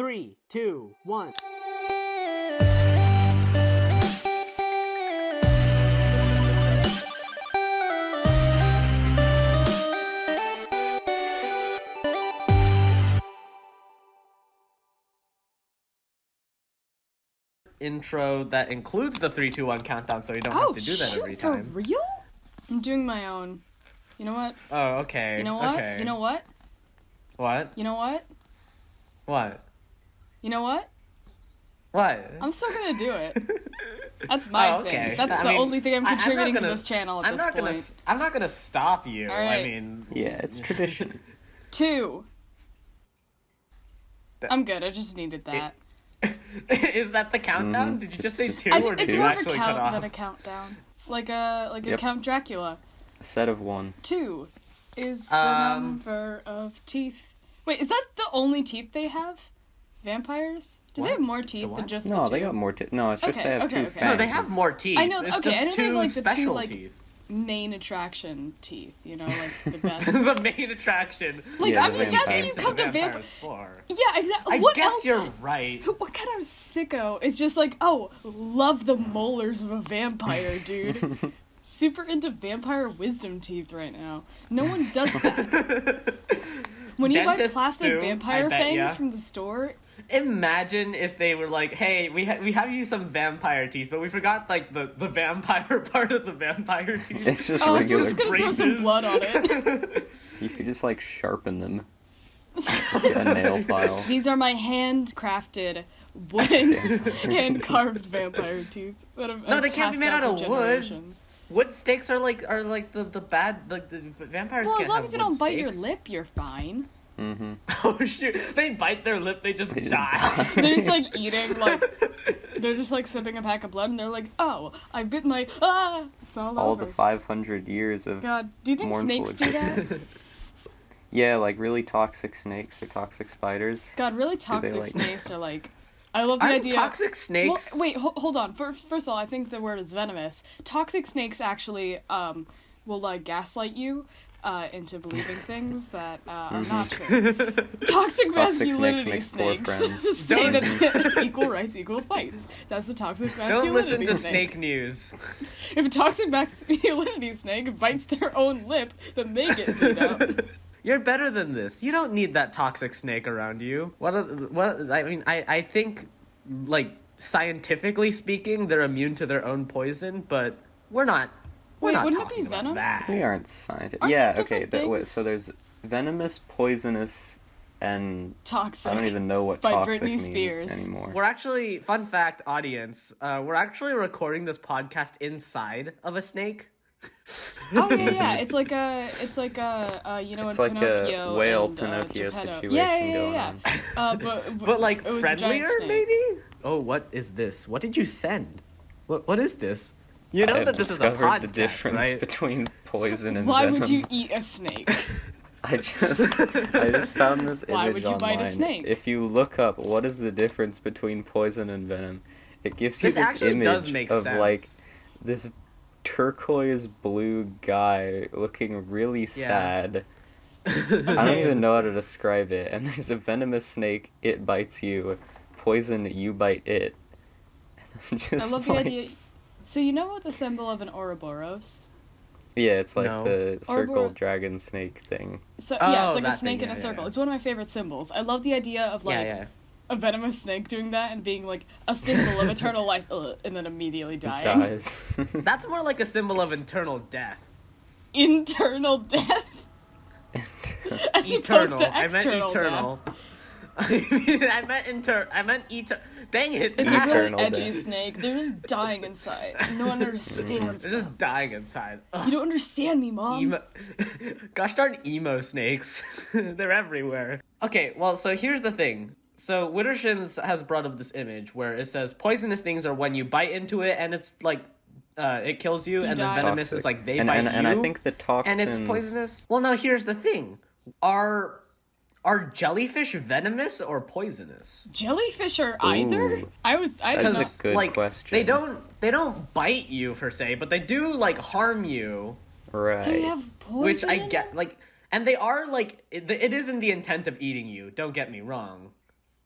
3, 2, 1. Intro that includes the 3, 2, 1 countdown, so you don't have to do that every time. For real? I'm doing my own. You know what? Oh, okay. You know what? Okay. You know what? What? You know what? What? You know what? What? I'm still gonna do it. That's my thing. That's the only thing I'm contributing to this channel at this point. I'm not gonna stop you. Right. I mean... Yeah, it's tradition. 2. I'm good. I just needed that. Is that the countdown? Did you just say 2, or did it's you more of a actually cut count off? than a countdown. Like a Count Dracula. A set of 1. 2 is the number of teeth. Wait, is that the only teeth they have? Vampires? Do they have more teeth than just the 2? No, they got more teeth. No, it's just they have 2 fangs. No, they have more teeth. I know. It's Okay, I know just they have 2 like the special 2 like teeth. main attraction teeth. You know, like the best. The main attraction. Like Yeah, I mean, that's how you come to vampires for. Yeah, exactly. I What guess else? you're right. What kind of sicko is just like, oh, love the molars of a vampire, dude. Super into vampire wisdom teeth right now. No one does that. When you buy Dentists plastic do, vampire I bet fangs ya. from the store, Imagine if they were like, hey, we have you some vampire teeth, but we forgot like the vampire part of the vampire teeth. It's just oh, regular it's just gonna throw some braces. blood on it. You could just like sharpen them. Just get a nail file. These are my handcrafted, wooden, hand-carved vampire teeth. No, they can't be made out of wood. Wood stakes are like the bad, like the vampires Well, can't as long have as you wood don't bite your stakes. lip, you're fine. Mm-hmm. Oh shoot! They bite their lip, they just die. They're just like eating, they're just like sipping a pack of blood, and they're like, "Oh, I bit my It's all All over." the 500 years of God, do you think mournful snakes do that? existence. Yeah, like really toxic snakes or toxic spiders. God, really toxic like- snakes are like. I love the Aren't idea. toxic snakes? Well, wait, hold on. First of all, I think the word is venomous. Toxic snakes actually will gaslight you into believing things that are not true. Toxic masculinity snakes makes poor friends. say that equal rights, equal fights. That's a toxic masculinity Don't listen to snake. snake news. If a toxic masculinity snake bites their own lip, then they get beat up. You're better than this. You don't need that toxic snake around you. I think, like, scientifically speaking, they're immune to their own poison, but we're not. We're Wait, not wouldn't it talking be about venom? that. We aren't scientists. Aren't Yeah, they okay. different things? So there's venomous, poisonous, and Toxic. I don't even know what By toxic Britney means Spears. anymore. We're actually, fun fact, audience, we're actually recording this podcast inside of a snake. Oh yeah. It's like a you know, It's in like Pinocchio a whale and, Pinocchio Geppetto. situation going on. But like, it was a giant friendlier, snake. maybe? Oh, what is this? What did you send? What is this? You know I that this is a podcast, discovered the difference right? between poison and Why venom. would you eat a snake? I just found this image Why would you online. bite a snake? If you look up what is the difference between poison and venom, it gives you This this actually does image make of sense. like this turquoise blue guy looking really sad. I don't even know how to describe it. And there's a venomous snake, it bites you. Poison, you bite it. And I'm just I love the like, idea. So you know what the symbol of an Ouroboros? yeah, it's like No. the circle Ouroboros. dragon snake thing. So Oh, yeah, it's like a that snake thing, in a yeah, circle. yeah. It's one of my favorite symbols. I love the idea of like Yeah. a venomous snake doing that and being like a symbol of eternal life, and then immediately dying. Dies. That's more like a symbol of internal death. Internal death. As opposed Eternal. to I meant external eternal. death. I meant eternal. Dang it. It's a really Eternal edgy death. snake. They're just dying inside. No one understands. They're just dying inside. Ugh. You don't understand me, Mom. Emo- Gosh darn emo snakes. They're everywhere. Okay, well, so here's the thing. So Widdershins has brought up this image where it says poisonous things are when you bite into it and it's like it kills you, and die. then venomous is Toxic. like they and, bite and, you. and I think the toxins... and it's poisonous. Well, now here's the thing: are jellyfish venomous or poisonous? Jellyfish are either? Ooh. I That is not. a good like, question. They don't bite you per se, but they do like harm you. Right. They have poison. Which I in get, them? like, and they are like it is in the intent of eating you. Don't get me wrong.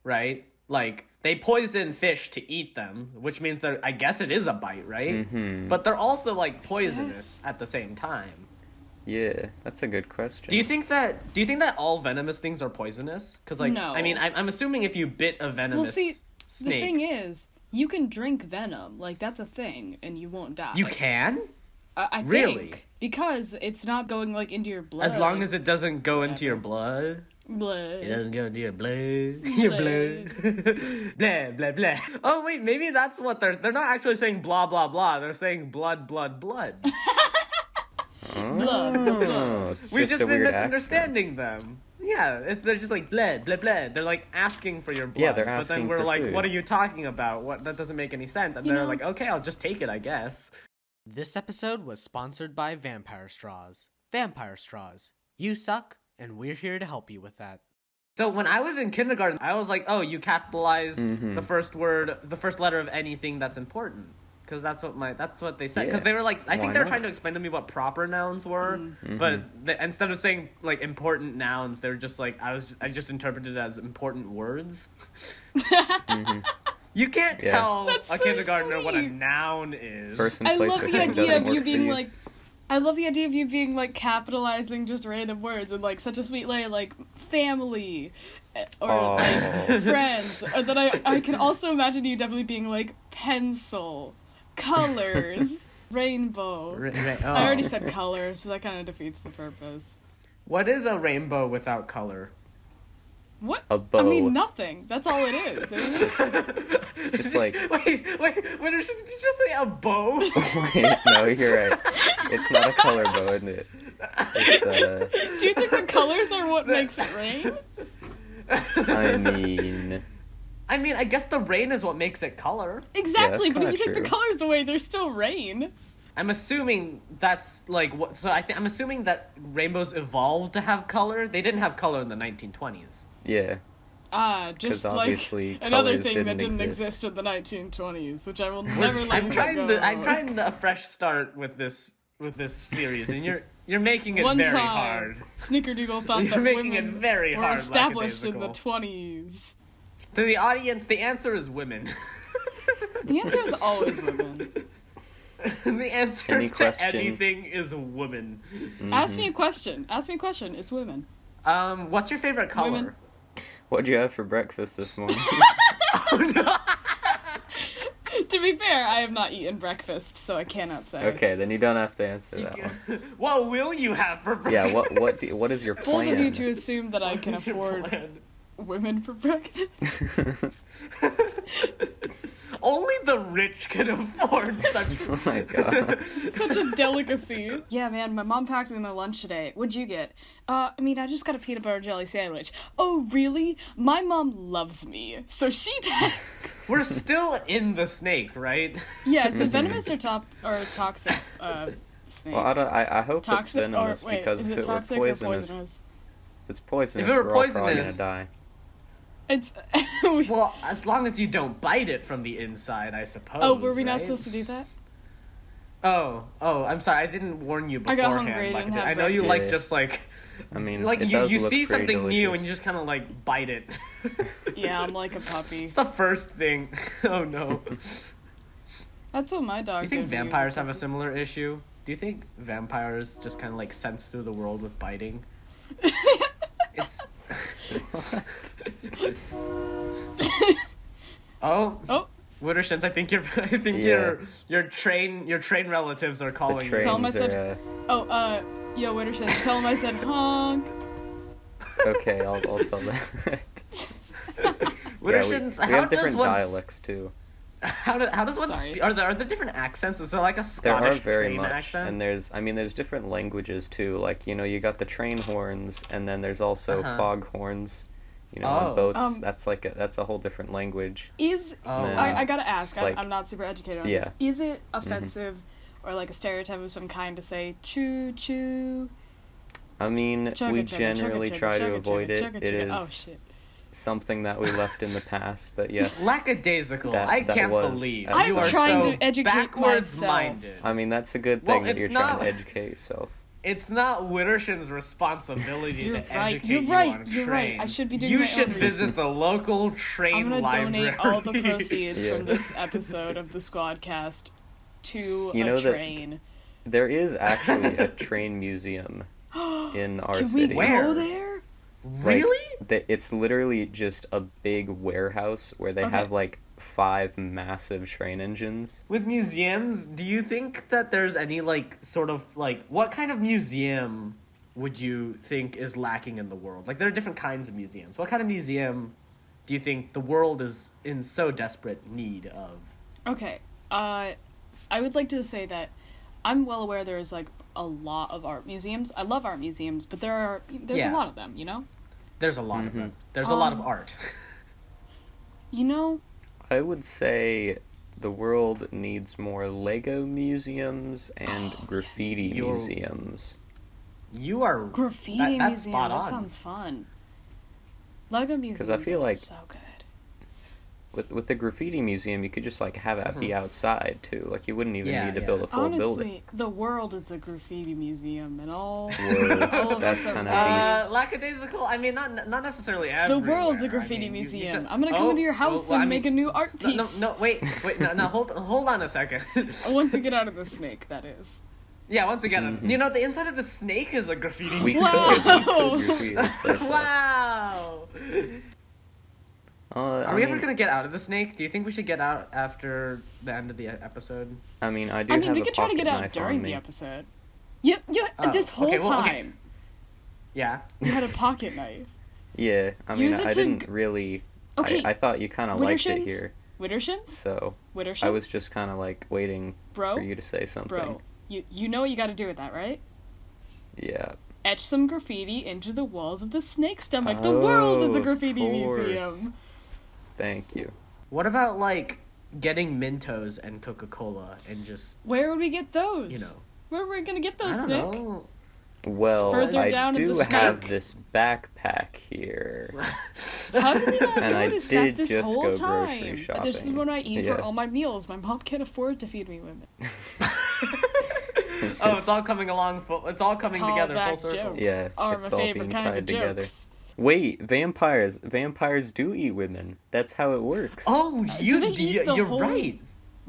right? Like, they poison fish to eat them, which means I guess it is a bite, right? Mm-hmm. But they're also, like, poisonous Yes. at the same time. Yeah, that's a good question. Do you think that all venomous things are poisonous? Because, like, No. I mean, I'm assuming if you bit a venomous The snake... thing is, you can drink venom. Like, that's a thing, and you won't die. You can? I Really? think. Because it's not going, like, into your blood. As long as it doesn't go into your blood? Blood. It doesn't go into your blood. Your blood. Blah, blah, blah. Oh, wait, maybe that's what they're not actually saying blah, blah, blah. They're saying blood, blood, blood. Oh, it's We've just just a been weird misunderstanding them. Yeah, they're just like blood, blood, blood. They're like asking for your blood. Yeah, they're But asking then we're for like, food. what are you talking about? That doesn't make any sense. And You they're know- like, okay, I'll just take it, I guess. This episode was sponsored by Vampire Straws. Vampire Straws. You suck, and we're here to help you with that. So when I was in kindergarten, I was like, oh, you capitalize Mhm. the first letter of anything that's important. Because that's what they said. Because Yeah. they were like, I Why think they were not? trying to explain to me what proper nouns were, Mm-hmm. but instead of saying like important nouns, they were just like I just interpreted it as important words. You can't Yeah. tell That's a so kindergartner what a sweet. noun is. Person, I place, love or the thing idea doesn't of you work for being like, I love the idea of you being like capitalizing just random words and like such a sweet way, like family or Oh. like friends. Or then I can also imagine you definitely being like pencil, colors, rainbow. I already said colors, so that kind of defeats the purpose. What is a rainbow without color? What? A bow. I mean, nothing. That's all it is. Isn't it? It's just like wait, did you just say a bow? wait, no, you're right. It's not a color bow, isn't it? It's Do you think the colors are what makes it rain? I mean, I guess the rain is what makes it color. Exactly, that's but if you kinda take the true. colors away, there's still rain. I'm assuming that's like what. So I'm assuming that rainbows evolved to have color. They didn't have color in the 1920s. yeah. Just 'Cause like obviously another colors thing that didn't didn't exist. exist in the 1920s, which I will never let I'm you trying go. a fresh start with this series, and you're making it One very time, hard. Snickerdoodle thought You're that making it women very were hard, established in the lackadaisical. 20s. To the audience, the answer is women. The answer is always women. The answer Any to question? anything is women. Ask me a question. Ask me a question. It's women. What's your favorite color? Women. What'd you have for breakfast this morning? To be fair, I have not eaten breakfast, so I cannot say. Okay, then you don't have to answer that one. What will you have for Yeah, breakfast? what is your Bold of you plan? to assume that I can What's your afford plan? women for breakfast. Only the rich can afford such. Oh my god. Such a delicacy. Yeah, man, my mom packed me my lunch today. What'd you get? I just got a peanut butter jelly sandwich. Oh, really? My mom loves me, so she packed. We're still in the snake, right? Yeah, it's a venomous or toxic snake. Well, I hope it's Toxic venomous or wait, because is if it it were toxic or poisonous, poisonous? if it's poisonous, If it were we're all probably gonna poisonous- die. It's. Well, as long as you don't bite it from the inside, I suppose. Oh, were we not right? supposed to do that? Oh, I'm sorry. I didn't warn you I beforehand. got hungry, Like, didn't have I know you like breakfast. just like I mean, like it you does look see pretty something new and delicious. you just kind of like bite it. Yeah, I'm like a puppy. It's the first thing. Oh no. That's what my dog Do you think did when he was vampires a have a puppy. similar issue? Do you think vampires just kind of like sense through the world with biting? It's. Oh, Oh, Widdershins, I think Yeah. your train relatives are The calling Tell 'em I you. trains said- are. Yo, Widdershins, tell him I said honk. Okay, I'll tell that. Widdershins, we how have does different one dialects too. how does one Sorry. are there different accents? Is there like a There are Scottish very train much, accent? and there's different languages too. Like you got the train horns, and then there's also Uh-huh. fog horns. Oh. On boats, Um, that's a whole different language. Is Oh, Man. I gotta ask. Like- I'm not super educated on Yeah. this. Is it offensive or like a stereotype of some kind to say choo choo? I mean, Chugga, we chugga, generally chugga, try to chugga, avoid chugga, it. chugga, It chugga. Oh is shit! something that we left in the past, but yes. Lackadaisical. That- I that can't was believe as you are such. trying so to educate backwards myself. minded. I mean, that's a good Well, thing that it's you're not- trying to educate yourself. it's not Widdershins' responsibility to educate you on You're trains. right. I should be doing You my should own visit the local train I'm gonna library. donate all the proceeds Yeah. from this episode of the Squadcast to You know a that- train. There is actually a train museum in our Can city. we Where? go there? Like, Really? it's literally just a big warehouse where they Okay. have like 5 massive train engines. With museums, do you think that there's any, like, sort of, like, what kind of museum would you think is lacking in the world? Like, there are different kinds of museums. What kind of museum do you think the world is in so desperate need of? Okay. I would like to say that I'm well aware there's like a lot of art museums. I love art museums, but there's Yeah. a lot of them, you know? There's a lot of them. There's a lot of art. You know, I would say the world needs more Lego museums and graffiti You're- museums. You are... graffiti that's museum. spot That on. sounds fun. Lego museum. I feel like- so good. With the graffiti museum, you could just like have it be outside too. Like you wouldn't even Yeah, need to yeah. build a full Honestly, building. the world is a graffiti museum, and all Word. all of That's us are kinda right. Lackadaisical, I mean, not necessarily The everywhere. world's a I graffiti mean, you museum. should- I'm gonna come into your house and make a new art No, piece. wait, no, hold on a second. Once you get out of the snake, that is. Yeah, once again, you know, the inside of the snake is a graffiti We museum. could graffiti this place up. Wow! Are I we mean, ever gonna get out of the snake? Do you think we should get out after the end of the episode? I mean, I do I mean, have we a could try to pocket get out knife during on the me. episode. Yep, Oh, this whole okay, well, okay. time Yeah. you had a pocket knife. Yeah, I mean, Use it I to didn't really. Okay, I thought you kind of liked it Widdershins? here, Widdershins? so Widdershins? I was just kind of like waiting Bro? for you to say something. Bro, you know what you gotta do with that, right? Yeah. Etch some graffiti into the walls of the snake stomach. The world is a of graffiti course. museum. Thank you. What about, like, getting Mentos and Coca-Cola and just, Where would we get those? you know... Where are we gonna get those, I don't Nick? know. Well, Further I down in do the have snake. this backpack here. How did we not And I notice did that this just whole go time? grocery This is shopping. what I eat Yeah. for all my meals. My mom can't afford to feed me women. It's Oh, it's just- all coming along. It's all coming together full Callback circle. jokes Yeah, are it's my all favorite being kind of tied together. jokes. Wait, vampires. Vampires do eat women. That's how it works. Oh, do they eat the you're whole- right.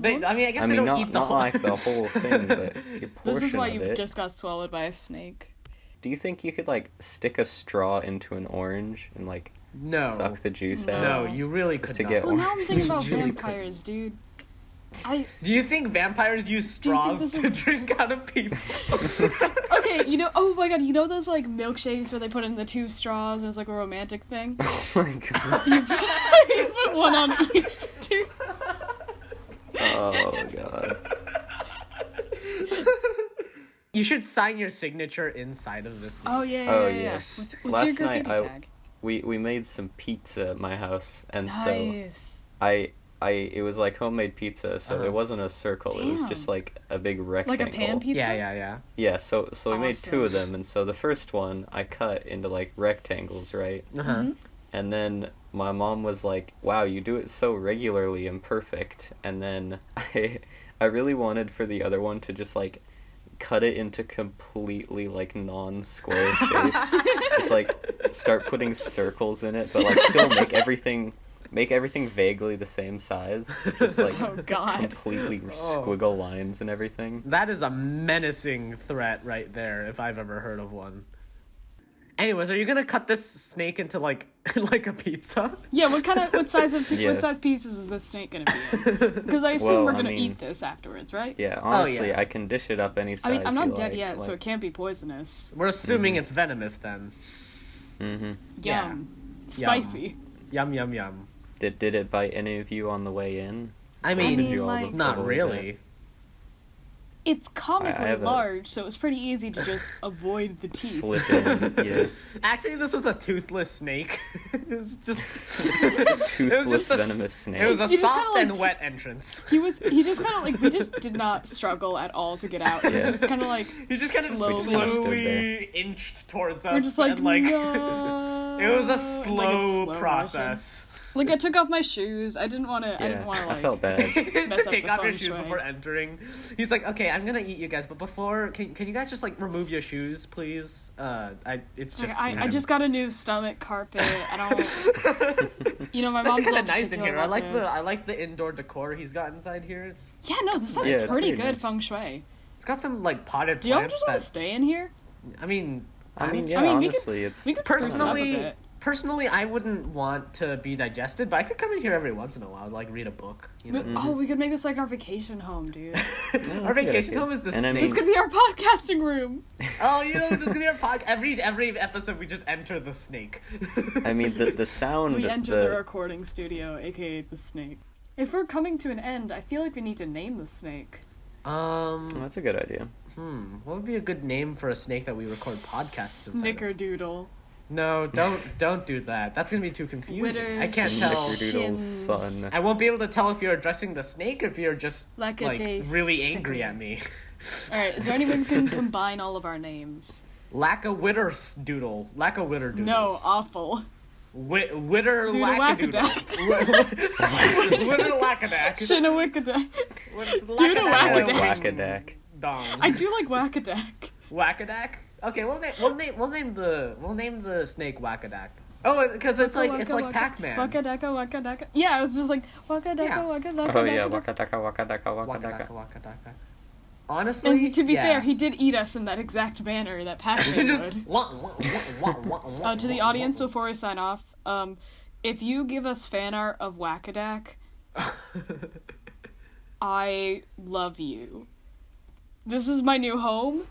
I mean, I guess I they mean, don't not, eat the not whole. like the whole thing, but a This portion is why of you it. just got swallowed by a snake. Do you think you could like stick a straw into an orange and like No. suck the juice out? No, you really Just could to not. get Well, now I'm thinking about Juice. vampires, dude. Do you think vampires use Do you think straws this to is- drink out of people? Okay, oh my god, you know those like milkshakes where they put in the 2 straws as like a romantic thing? Oh my god. You put one on each, dude. Oh god. You should sign your signature inside of this. Oh yeah, Oh, yeah. yeah. What's Last your night graffiti tag? we made some pizza at my house, and Nice. so it was like homemade pizza, so Uh-huh. it wasn't a circle. It was Damn. just like a big Like rectangle. a pan pizza? Yeah. Yeah, so we made 2 of Awesome. them, and so the first one I cut into like rectangles, right? Uh-huh. Mm-hmm. And then my mom was like, "Wow, you do it so regularly and perfect." And then I really wanted for the other one to just like cut it into completely like non-square shapes. Just like start putting circles in it, but like still make everything vaguely the same size. But just like Oh god. completely squiggle lines and everything. That is a menacing threat right there, if I've ever heard of one. Anyways, are you gonna cut this snake into like like a pizza? Yeah, what size Yeah. pieces is this snake gonna be in? Because I assume Well, we're I gonna mean- eat this afterwards, right? Yeah, honestly, yeah. I can dish it up any size I mean, I'm you not dead like, yet, so like- it can't be poisonous. We're assuming it's venomous then. Mhm. Yeah. Yum. Spicy. Yum yum yum. Did it bite any of you on the way in? I Or mean, did you all like- not avoid really. It's comically have a- large, so it's pretty easy to just avoid the that? teeth. Slip in, yeah. Actually, this was a toothless snake. It was just Toothless a- venomous snake. It was a You just soft kinda, like- and wet entrance. He just kind of like, we just did not struggle at all to get out. We Yeah. just kind of like, He just kind of Slowly. Kinda stood slowly inched towards us. we're just like, and, like no. it was a And, like, in slow slow process. Like, I took off my shoes. I didn't want to. I didn't want to, like. I felt bad. Mess to up take the off your feng shoes shui. before entering. He's like, okay, I'm gonna eat you guys, but before, can you guys just like remove your shoes, please? It's just. I just got a new stomach carpet. I don't. You know, my It's mom's kind a of little nice in particular here. I about like this. the indoor decor he's got inside here. It's Yeah, no, this sounds Yeah, it's pretty pretty good nice. feng shui. it's got some like potted Do y'all plants just want that. to stay in here? I mean, I mean, yeah, I mean, we honestly, it's We could spruce it up a personally, bit. personally, I wouldn't want to be digested, but I could come in here every once in a while, like read a book. You know, Oh, we could make this like our vacation home, dude. our that's a good vacation idea. home is the And I snake. This could be our podcasting room. Oh, you know, this is gonna be our podcast. Every episode, we just enter the snake. I mean, the sound, We enter the recording studio, aka the snake. If we're coming to an end, I feel like we need to name the snake. That's a good idea. What would be a good name for a snake that we record podcasts inside of? Snickerdoodle. No, don't do that. That's gonna be too confusing. I can't tell. Snickerdoodle's Shins. son. I won't be able to tell if you're addressing the snake or if you're just Like a like day really angry sicker. at me. Alright, is there anyone who can combine all of our names? Widdershins. No, awful. Widder Dude, Whackadack. Widder Whackadack. Shinawickaday. Dude, I like Whackadack. Whackadack. Dong. I do like Whackadack. Whackadack. Okay, we'll name the snake Whackadack. Oh, because it's like Pac-Man. Wackadaka. Yeah, it's just like Wackadaka, Yeah. Wackadaka. Oh yeah, Wackadaka. Wackadaka, Wackadaka, Wackadaka. Wackadaka. Honestly, And to be yeah. fair, he did eat us in that exact manner that Pac-Man just would. To the audience before we sign off, if you give us fan art of Whackadack, I love you. This is my new home.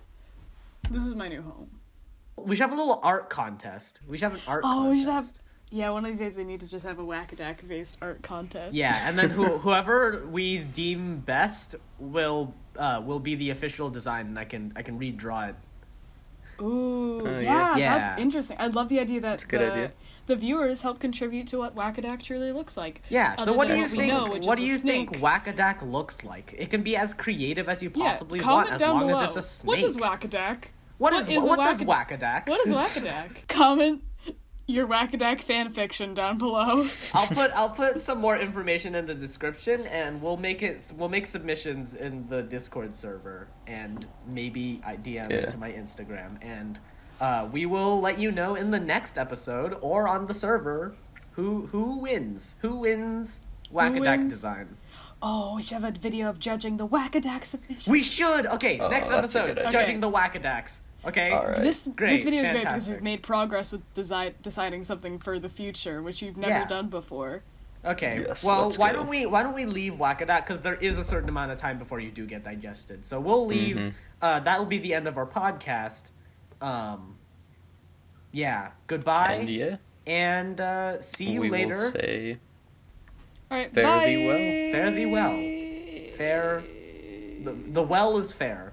We should have a little art contest. We should have an art Oh, contest. we should have. Yeah, one of these days we need to just have a Whackadack based art contest. Yeah, and then whoever we deem best will be the official design, and I can redraw it. Ooh, Oh, yeah, yeah. that's interesting. I love the idea that a good idea. the viewers help contribute to what Whackadack truly looks like. Yeah. So Other what do than you what we think? know, which What is do a you think snake. Whackadack looks like? It can be as creative as you possibly yeah, want, comment as down long below. as it's a snake. What is Whackadack? What what does is a Whackadack? What is Whackadack? Comment your Whackadack fanfiction down below. I'll put some more information in the description, and we'll make submissions in the Discord server, and maybe I DM it to my Instagram, and we will let you know in the next episode or on the server who wins Whackadack wins? design. Oh, we should have a video of judging the Whackadack submission. We should. Okay, Oh, next that's a episode, good idea. judging the Whackadacks. Okay. All right. This Great, video is great because fantastic. we've made progress with deciding something for the future, which you've never Yeah. done before. Okay. Yes, well, let's why go. don't we leave Whackadack, because there is a certain amount of time before you do get digested. So we'll leave. Mm-hmm. That will be the end of our podcast. Yeah. Goodbye. And yeah, And see you we later. will say All right, Fare bye. thee well. Fare thee well. Fair. The well is fair.